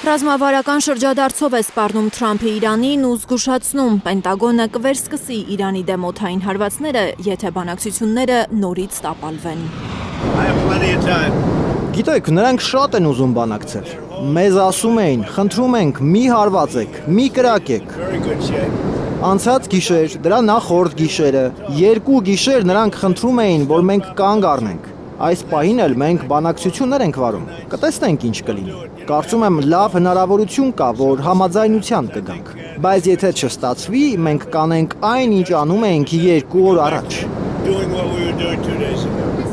Ռազմավարական շրջադարձով է սպառնում Թրամփը Իրանին ու զգուշացնում Պենտագոնը կվերսկսի Իրանի դեմ օդային հարվածները, եթե բանակցությունները նորից տապալվեն։ Գիտեք, նրանք շատ են ուզում բանակցել։ Մեզ ասում էին, խնդրում ենք, մի հարվածեք, մի կրակեք։ Անցած գիշեր, դրա նախորդ գիշերը, 2 գիշեր նրանք խնդրում էին, որ մենք կանգ առնենք։ Այս պահին էլ մենք բանակցություններ ենք վարում։ Կտեսնենք ինչ կլինի։ Կարծում եմ լավ հնարավորություն կա, որ համաձայնության կգանք։ Բայց եթե չստացվի, մենք կանենք այն, ինչ անում էինք 2 օր առաջ։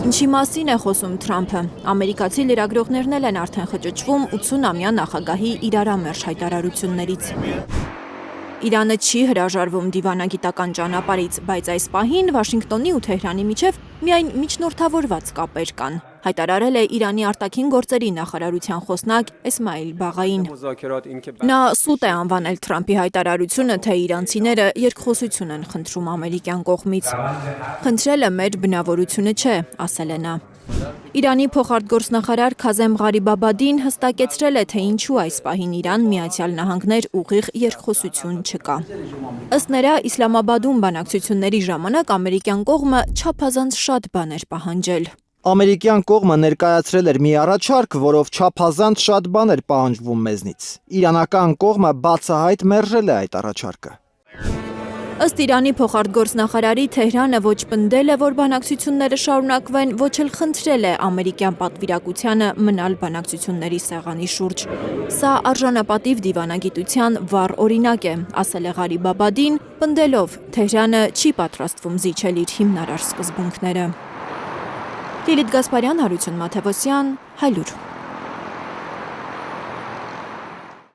Ինչի մասին է խոսում Թրամփը։ Ամերիկացի լրագրողներն էլ են արդեն խճճվում 80-ամյա նախագահի իրարամերժ հայտարարություններից։ Իրանը չի հրաժարվում դիվանագիտական ճանապարհից, բայց այս պահին Վաշինգտոնի ու Թեհրանի միջև միայն միջնորդավորված կապեր կան, հայտարարել է Իրանի արտաքին գործերի նախարարության խոսնակ Էսմայիլ Բաղային։ Նա սուտ է անվանել Թրամփի հայտարարությունը, թե իրանցիները երկխոսություն են խնդրում ամերիկյան կողմից։ Խնդրելը մեր բնավորությունը չէ, ասել է նա։ Իրանի փոխարտգործնախարար Քազեմ Ղարիբաբադին հստակեցրել է, թե ինչու այս պահին Իրան Միացյալ Նահանգներ ուղիղ երկխոսություն չկա։ Ըստ նրա, Իսլամաբադում բանակցությունների ժամանակ ամերիկյան կողմը չափազանց շատ բան էր պահանջել։ Ամերիկյան կողմը ներկայացրել էր մի առաջարկ, որով չափազանց շատ բան էր պահանջվում մեզնից։ Իրանական կողմը բացահայտ մերժել է այդ առաջարկը։ Ըստ Իրանի փոխարտգործնախարարի, Թեհրանը ոչ պնդել է, որ բանակցությունները շարունակվեն, ոչ էլ խնդրել է ամերիկյան պատվիրակությանը մնալ բանակցությունների սեղանի շուրջ։ Սա արժանապատիվ դիվանագիտության վառ օրինակ է, ասել է Ղարիբաբադին, պնդելով Թեհրանը չի պատրաստվում զիջել իր հիմնարար սկզբունքները։ Լիլիթ Գասպարյան, Հարություն Մաթևոսյան, Հայլուր։